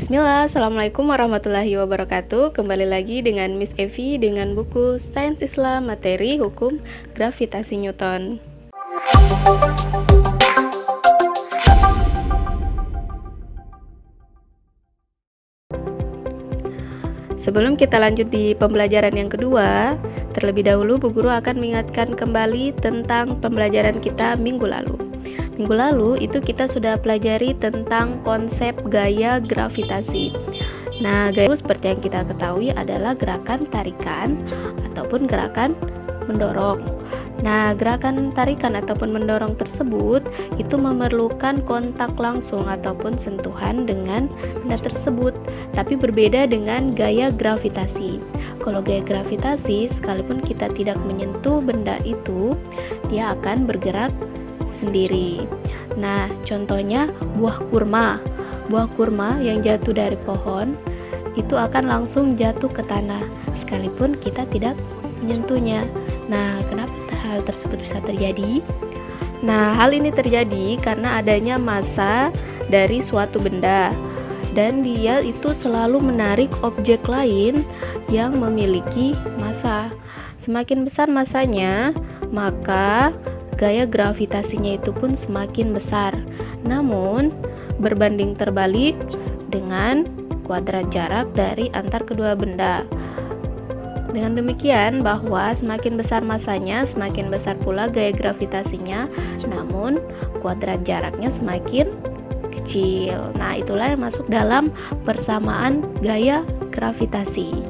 Bismillah, Assalamualaikum warahmatullahi wabarakatuh. Kembali lagi dengan Miss Evi dengan buku Sains Islam Materi Hukum Gravitasi Newton. Sebelum kita lanjut di pembelajaran yang kedua, terlebih dahulu Bu Guru akan mengingatkan kembali tentang pembelajaran kita minggu lalu. Minggu lalu itu kita sudah pelajari tentang konsep gaya gravitasi. Nah, gaya seperti yang kita ketahui adalah gerakan tarikan ataupun gerakan mendorong. Nah, gerakan tarikan ataupun mendorong tersebut itu memerlukan kontak langsung ataupun sentuhan dengan benda tersebut, tapi berbeda dengan gaya gravitasi. Kalau gaya gravitasi, sekalipun kita tidak menyentuh benda itu, dia akan bergerak sendiri. Nah, contohnya buah kurma. Buah kurma yang jatuh dari pohon itu akan langsung jatuh ke tanah, sekalipun kita tidak menyentuhnya. Nah, kenapa hal tersebut bisa terjadi? Nah, hal ini terjadi karena adanya massa dari suatu benda, dan dia itu selalu menarik objek lain yang memiliki massa. Semakin besar massanya, maka gaya gravitasinya itu pun semakin besar. Namun, berbanding terbalik dengan kuadrat jarak dari antar kedua benda. Dengan demikian, bahwa semakin besar masanya, semakin besar pula gaya gravitasinya, namun kuadrat jaraknya semakin kecil. Nah, itulah yang masuk dalam persamaan gaya gravitasi.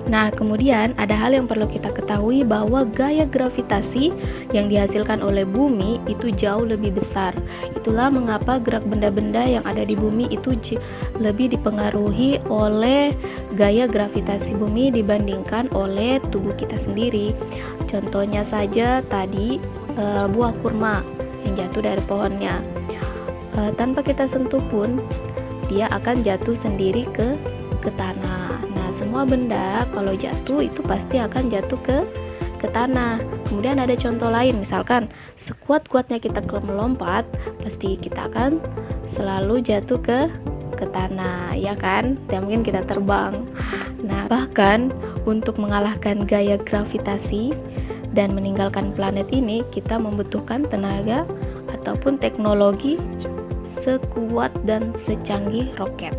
Nah, kemudian ada hal yang perlu kita ketahui bahwa gaya gravitasi yang dihasilkan oleh bumi itu jauh lebih besar. Itulah mengapa gerak benda-benda yang ada di bumi itu lebih dipengaruhi oleh gaya gravitasi bumi dibandingkan oleh tubuh kita sendiri. Contohnya saja tadi buah kurma yang jatuh dari pohonnya. Tanpa kita sentuh pun dia akan jatuh sendiri ke tanah. Nah, semua benda kalau jatuh itu pasti akan jatuh ke tanah. Kemudian ada contoh lain, misalkan sekuat-kuatnya kita melompat, pasti kita akan selalu jatuh ke tanah, ya kan? Tidak mungkin kita terbang. Nah, bahkan untuk mengalahkan gaya gravitasi dan meninggalkan planet ini, kita membutuhkan tenaga ataupun teknologi sekuat dan secanggih roket.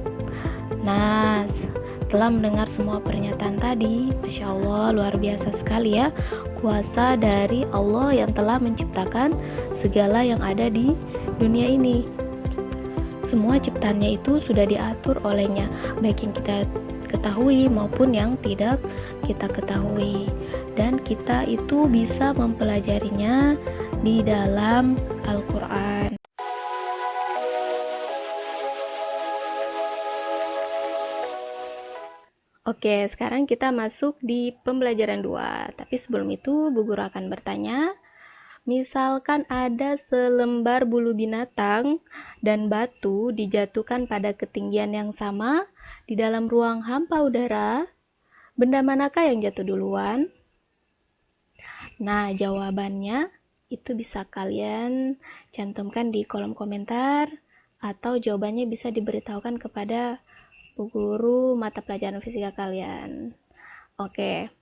Nah, setelah mendengar semua pernyataan tadi, Masya Allah, luar biasa sekali ya kuasa dari Allah yang telah menciptakan segala yang ada di dunia ini. Semua ciptaannya itu sudah diatur olehnya, baik yang kita ketahui maupun yang tidak kita ketahui, dan kita itu bisa mempelajarinya di dalam Al-Quran. Oke, sekarang kita masuk di pembelajaran 2. Tapi sebelum itu, Bu Guru akan bertanya, misalkan ada selembar bulu binatang dan batu dijatuhkan pada ketinggian yang sama di dalam ruang hampa udara, benda manakah yang jatuh duluan? Nah, jawabannya itu bisa kalian cantumkan di kolom komentar, atau jawabannya bisa diberitahukan kepada Bu Guru mata pelajaran fisika kalian. Oke.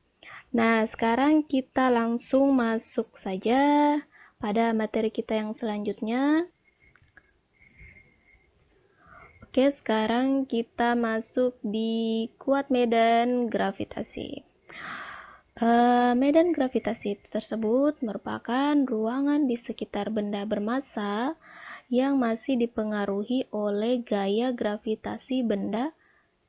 Nah, sekarang kita langsung masuk saja pada materi kita yang selanjutnya. Oke, sekarang kita masuk di kuat medan gravitasi. Medan gravitasi tersebut merupakan ruangan di sekitar benda bermassa yang masih dipengaruhi oleh gaya gravitasi benda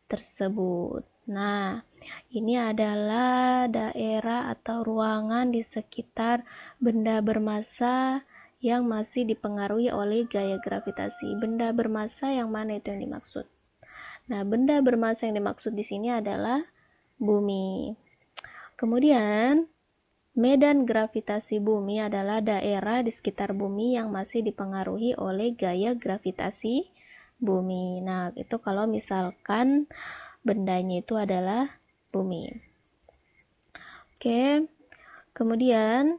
tersebut. Nah, ini adalah daerah atau ruangan di sekitar benda bermassa yang masih dipengaruhi oleh gaya gravitasi. Benda bermassa yang mana itu yang dimaksud? Nah, benda bermassa yang dimaksud di sini adalah bumi. Kemudian, medan gravitasi bumi adalah daerah di sekitar bumi yang masih dipengaruhi oleh gaya gravitasi bumi. Nah, itu kalau misalkan bendanya itu adalah bumi. Oke, kemudian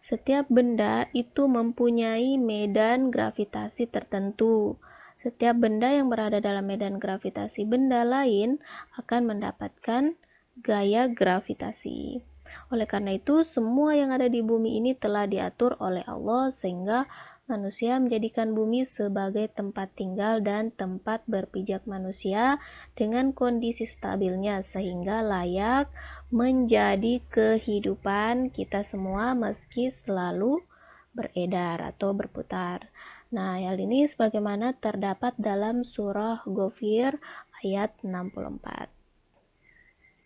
setiap benda itu mempunyai medan gravitasi tertentu. Setiap benda yang berada dalam medan gravitasi benda lain akan mendapatkan gaya gravitasi. Oleh karena itu, semua yang ada di bumi ini telah diatur oleh Allah sehingga manusia menjadikan bumi sebagai tempat tinggal dan tempat berpijak manusia dengan kondisi stabilnya sehingga layak menjadi kehidupan kita semua meski selalu beredar atau berputar. Nah, hal ini sebagaimana terdapat dalam surah Ghafir ayat 64.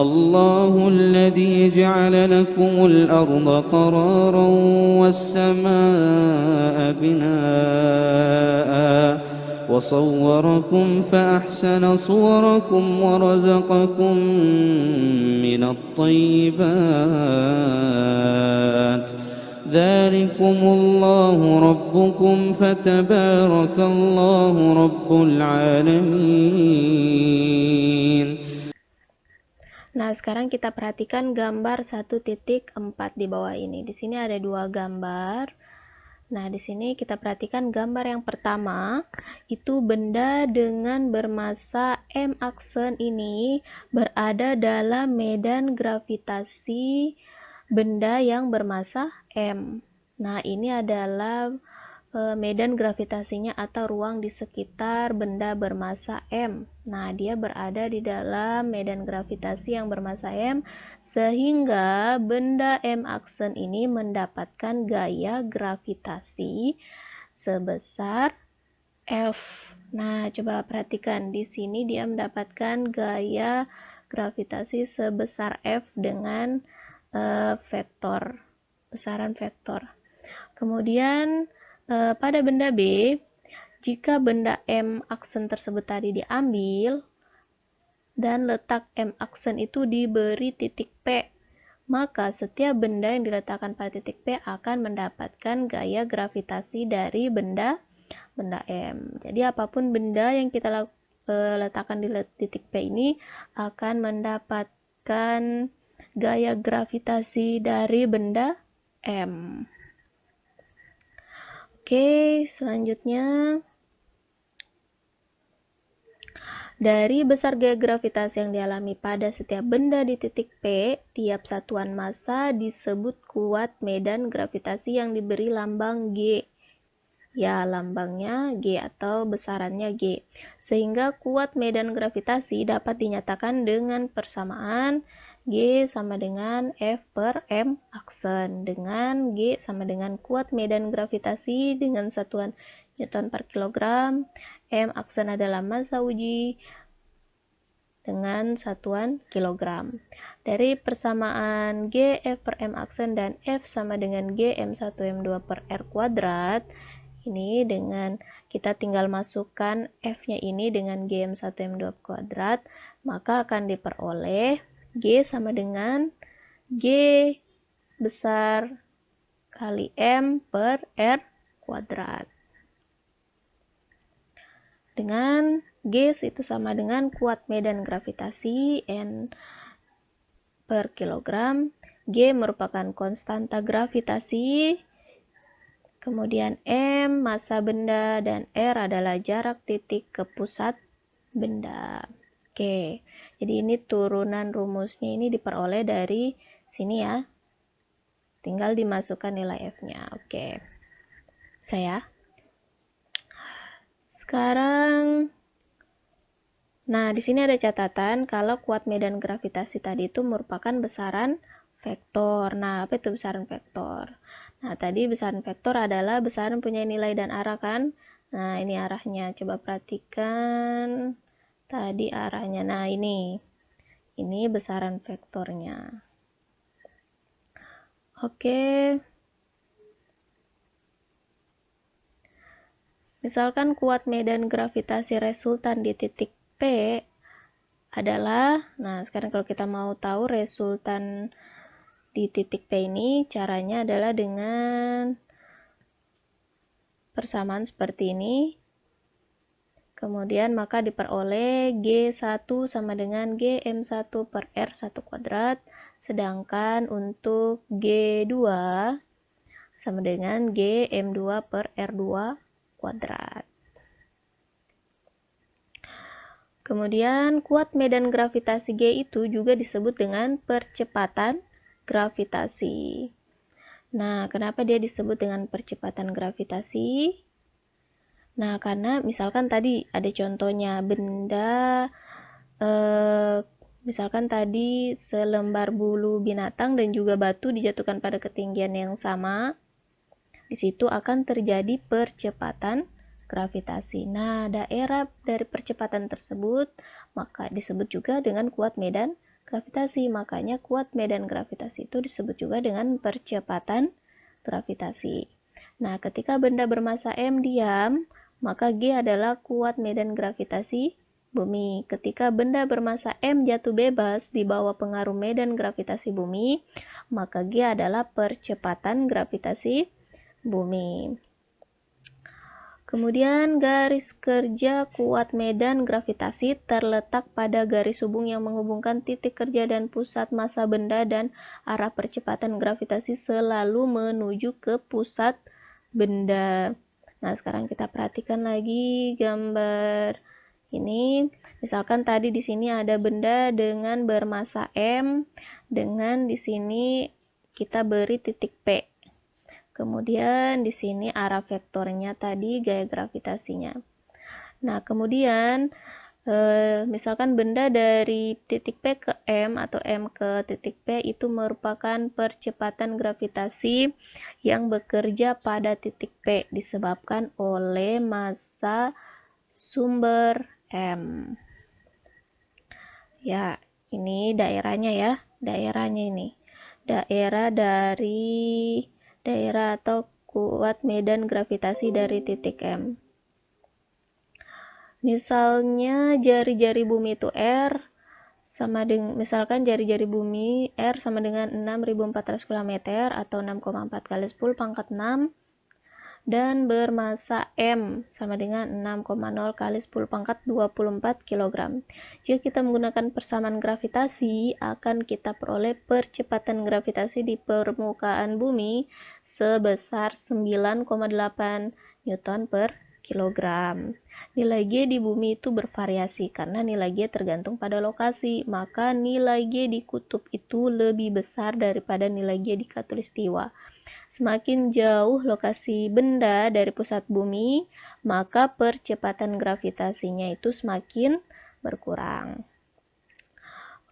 الله الذي جعل لكم الأرض قرارا والسماء بناء وصوركم فأحسن صوركم ورزقكم من الطيبات ذلكم الله ربكم فتبارك الله رب العالمين. Nah, sekarang kita perhatikan gambar 1.4 di bawah ini. Di sini ada dua gambar. Nah, di sini kita perhatikan gambar yang pertama, itu benda dengan bermassa M aksen ini berada dalam medan gravitasi benda yang bermassa M. Nah, ini adalah medan gravitasinya atau ruang di sekitar benda bermassa M. Nah, dia berada di dalam medan gravitasi yang bermassa M sehingga benda M aksen ini mendapatkan gaya gravitasi sebesar F. Nah, coba perhatikan di sini dia mendapatkan gaya gravitasi sebesar F dengan vektor, besaran vektor. Kemudian pada benda B, jika benda M aksen tersebut tadi diambil dan letak M aksen itu diberi titik P, maka setiap benda yang diletakkan pada titik P akan mendapatkan gaya gravitasi dari benda M. Jadi apapun benda yang kita letakkan di titik P ini akan mendapatkan gaya gravitasi dari benda M. Oke, selanjutnya dari besar gaya gravitasi yang dialami pada setiap benda di titik P, tiap satuan massa disebut kuat medan gravitasi yang diberi lambang G. Ya, lambangnya G atau besarannya G. Sehingga kuat medan gravitasi dapat dinyatakan dengan persamaan G sama dengan F per M aksen, dengan G sama dengan kuat medan gravitasi dengan satuan Newton per kilogram, M aksen adalah massa uji dengan satuan kilogram. Dari persamaan G F per M aksen dan F sama dengan G M1 M2 per R kuadrat, ini dengan kita tinggal masukkan F-nya ini dengan G M1 M2 kuadrat, maka akan diperoleh G sama dengan G besar kali M per R kuadrat. Dengan G itu sama dengan kuat medan gravitasi N per kilogram. G merupakan konstanta gravitasi. Kemudian M massa benda dan R adalah jarak titik ke pusat benda. Oke, jadi ini turunan rumusnya ini diperoleh dari sini ya. Tinggal dimasukkan nilai F-nya. Oke. Saya. Sekarang, nah di sini ada catatan kalau kuat medan gravitasi tadi itu merupakan besaran vektor. Nah, apa itu besaran vektor? Nah, tadi besaran vektor adalah besaran punya nilai dan arah kan? Nah, ini arahnya. Coba perhatikan. Tadi arahnya. Nah, ini besaran vektornya. Oke. Misalkan kuat medan gravitasi resultan di titik P adalah, nah sekarang kalau kita mau tahu resultan di titik P ini, caranya adalah dengan persamaan seperti ini. Kemudian maka diperoleh G1 sama dengan G M1 per R1 kuadrat. Sedangkan untuk G2 sama dengan G M2 per R2 kuadrat. Kemudian kuat medan gravitasi G itu juga disebut dengan percepatan gravitasi. Nah, kenapa dia disebut dengan percepatan gravitasi? Nah, karena misalkan tadi ada contohnya benda, misalkan tadi selembar bulu binatang dan juga batu dijatuhkan pada ketinggian yang sama, di situ akan terjadi percepatan gravitasi. Nah, daerah dari percepatan tersebut maka disebut juga dengan kuat medan gravitasi. Makanya kuat medan gravitasi itu disebut juga dengan percepatan gravitasi. Nah, ketika benda bermasa M diam, maka G adalah kuat medan gravitasi bumi. Ketika benda bermasa M jatuh bebas di bawah pengaruh medan gravitasi bumi, maka G adalah percepatan gravitasi bumi. Kemudian garis kerja kuat medan gravitasi terletak pada garis hubung yang menghubungkan titik kerja dan pusat massa benda, dan arah percepatan gravitasi selalu menuju ke pusat benda. Nah, sekarang kita perhatikan lagi gambar ini. Misalkan tadi di sini ada benda dengan bermassa M, dengan di sini kita beri titik P. Kemudian di sini arah vektornya tadi gaya gravitasinya. Nah, kemudian misalkan benda dari titik P ke M atau M ke titik P itu merupakan percepatan gravitasi yang bekerja pada titik P disebabkan oleh massa sumber M. Ya, ini daerahnya ya, daerahnya ini. Daerah atau kuat medan gravitasi dari titik M. Misalnya jari-jari bumi itu R sama dengan, misalkan jari-jari bumi R sama dengan 6.400 km atau 6,4 kali 10 pangkat 6, dan bermassa M sama dengan 6,0 kali 10 pangkat 24 kg. Jika kita menggunakan persamaan gravitasi, akan kita peroleh percepatan gravitasi di permukaan bumi sebesar 9,8 Newton per kilogram. Nilai G di bumi itu bervariasi karena nilai G tergantung pada lokasi, maka nilai G di kutub itu lebih besar daripada nilai G di khatulistiwa. Semakin jauh lokasi benda dari pusat bumi, maka percepatan gravitasinya itu semakin berkurang.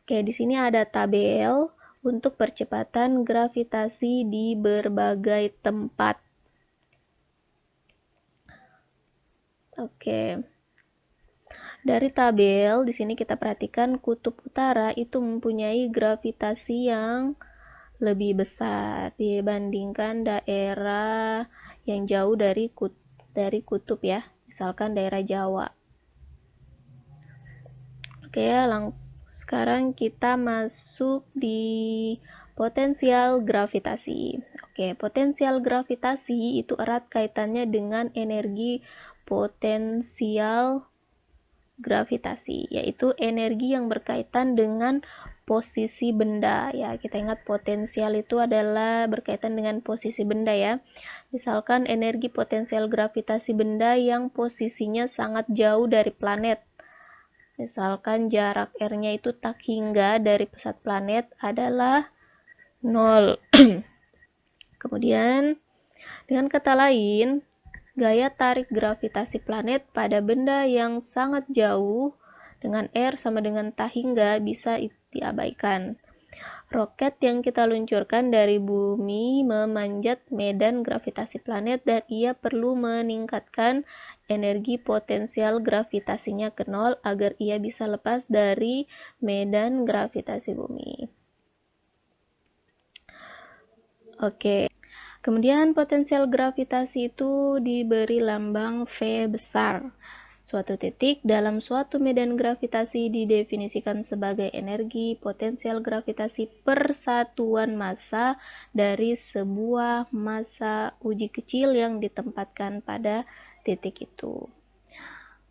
Oke, di sini ada tabel untuk percepatan gravitasi di berbagai tempat. Oke. Dari tabel di sini kita perhatikan kutub utara itu mempunyai gravitasi yang lebih besar dibandingkan daerah yang jauh dari kutub ya, misalkan daerah Jawa. Oke, sekarang kita masuk di potensial gravitasi. Oke, potensial gravitasi itu erat kaitannya dengan energi potensial gravitasi, yaitu energi yang berkaitan dengan posisi benda ya. Kita ingat potensial itu adalah berkaitan dengan posisi benda ya. Misalkan energi potensial gravitasi benda yang posisinya sangat jauh dari planet. Misalkan jarak R-nya itu tak hingga dari pusat planet adalah 0. Kemudian dengan kata lain, gaya tarik gravitasi planet pada benda yang sangat jauh dengan R sama dengan tak hingga bisa diabaikan. Roket yang kita luncurkan dari bumi memanjat medan gravitasi planet dan ia perlu meningkatkan energi potensial gravitasinya ke 0 agar ia bisa lepas dari medan gravitasi bumi. Oke. Kemudian potensial gravitasi itu diberi lambang V besar. Suatu titik dalam suatu medan gravitasi didefinisikan sebagai energi potensial gravitasi per satuan massa dari sebuah massa uji kecil yang ditempatkan pada titik itu.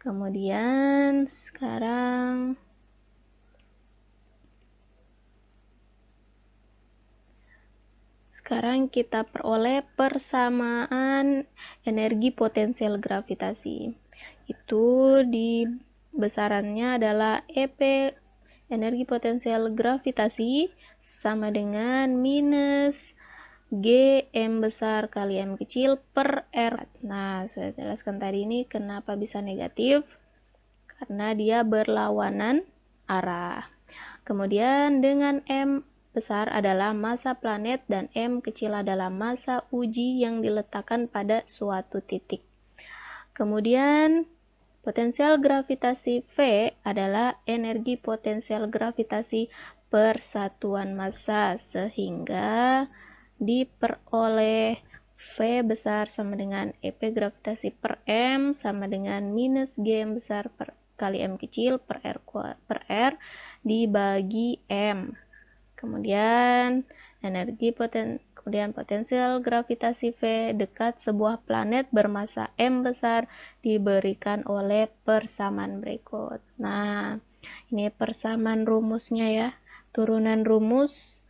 Kemudian sekarang kita peroleh persamaan energi potensial gravitasi. Itu besarannya adalah EP energi potensial gravitasi sama dengan minus G M besar kali M kecil per R. Nah, saya jelaskan tadi ini kenapa bisa negatif, karena dia berlawanan arah. Kemudian dengan M besar adalah massa planet dan M kecil adalah massa uji yang diletakkan pada suatu titik. Kemudian potensial gravitasi V adalah energi potensial gravitasi per satuan massa, sehingga diperoleh V besar sama dengan EP gravitasi per M sama dengan minus G M besar kali M kecil per R dibagi M. Kemudian potensial gravitasi V dekat sebuah planet bermassa M besar diberikan oleh persamaan berikut. Nah, ini persamaan rumusnya ya. Turunan rumus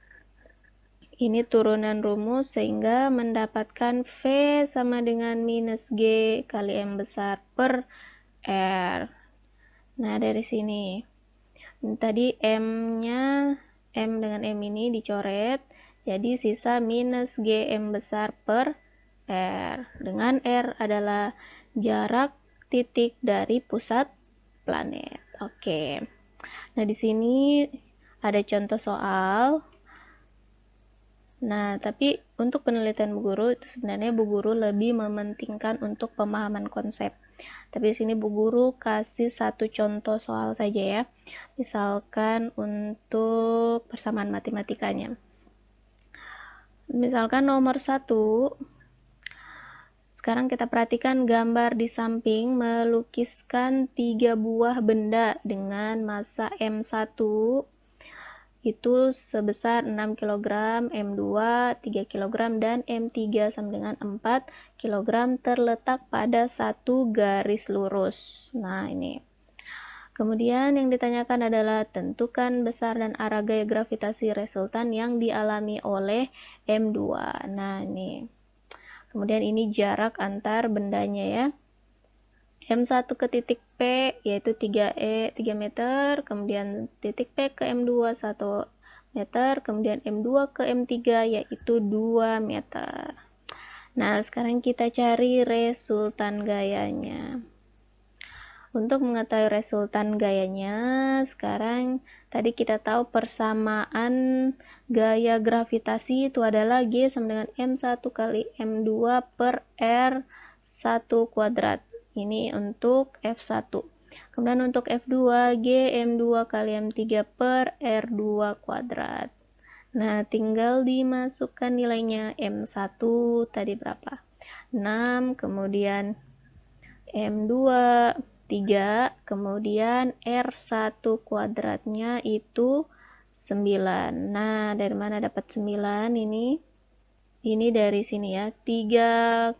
sehingga mendapatkan V sama dengan minus G kali M besar per R. Nah, dari sini tadi M-nya, M dengan M ini dicoret, jadi sisa minus GM besar per R, dengan R adalah jarak titik dari pusat planet. Oke. Nah, di sini ada contoh soal. Nah, tapi untuk penelitian Bu Guru itu sebenarnya Bu Guru lebih mementingkan untuk pemahaman konsep. Tapi di sini Bu Guru kasih satu contoh soal saja ya. Misalkan untuk persamaan matematikanya. Misalkan nomor 1. Sekarang kita perhatikan gambar di samping melukiskan 3 buah benda dengan massa M1 itu sebesar 6 kg, M2 3 kg, dan M3 sama dengan 4 kg terletak pada satu garis lurus. Nah, ini. Kemudian yang ditanyakan adalah tentukan besar dan arah gaya gravitasi resultan yang dialami oleh M2. Nah, ini. Kemudian ini jarak antar bendanya ya. M1 ke titik P yaitu 3 meter, kemudian titik P ke M2 1 meter, kemudian M2 ke M3 yaitu 2 meter. Nah, sekarang kita cari resultan gayanya. Untuk mengetahui resultan gayanya, sekarang tadi kita tahu persamaan gaya gravitasi itu adalah G sama dengan M1 kali M2 per R1 kuadrat. Ini untuk F1. Kemudian untuk F2, G M2 kali M3 per R2 kuadrat. Nah, tinggal dimasukkan nilainya. M1 tadi berapa? 6, kemudian M2 3, kemudian R1 kuadratnya itu 9. Nah, dari mana dapat 9 ini? Ini dari sini ya, 3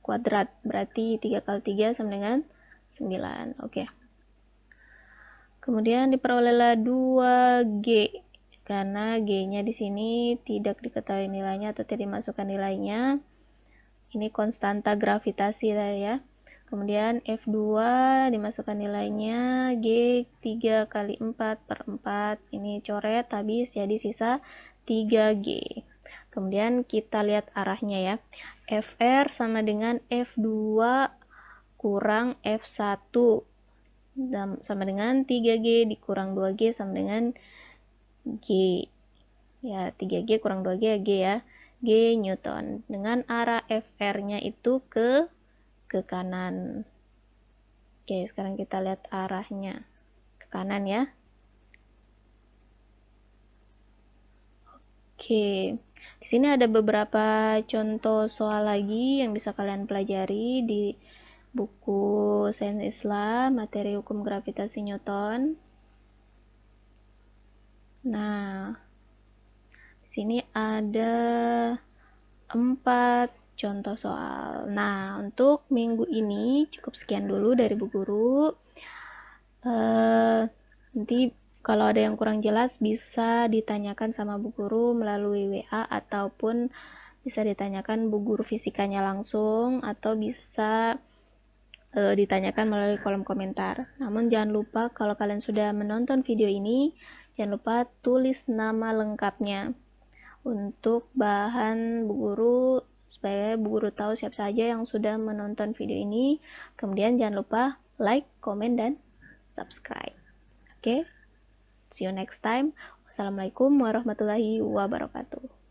kuadrat, berarti 3 kali 3 sama dengan 9. Oke. Kemudian diperolehlah 2G, karena G-nya di sini tidak diketahui nilainya atau tidak dimasukkan nilainya. Ini konstanta gravitasi ya. Kemudian F2 dimasukkan nilainya G 3 kali 4 per 4. Ini coret habis jadi sisa 3G. Kemudian kita lihat arahnya ya. FR sama dengan F2 kurang F1 sama dengan 3G dikurang 2G sama dengan G. Ya, 3G kurang 2G ya G ya. G Newton. Dengan arah FR-nya itu ke kanan. Oke, sekarang kita lihat arahnya ke kanan ya. Oke, di sini ada beberapa contoh soal lagi yang bisa kalian pelajari di buku Sains Islam, materi hukum gravitasi Newton. Nah, di sini ada 4 contoh soal. Nah, untuk minggu ini cukup sekian dulu dari Bu Guru. Nanti kalau ada yang kurang jelas bisa ditanyakan sama Bu Guru melalui WA ataupun bisa ditanyakan Bu Guru fisikanya langsung, atau bisa ditanyakan melalui kolom komentar. Namun jangan lupa kalau kalian sudah menonton video ini, jangan lupa tulis nama lengkapnya untuk bahan Bu Guru, supaya Bu Guru tahu siapa saja yang sudah menonton video ini. Kemudian jangan lupa like, komen, dan subscribe. Oke, see you next time. Wassalamualaikum warahmatullahi wabarakatuh.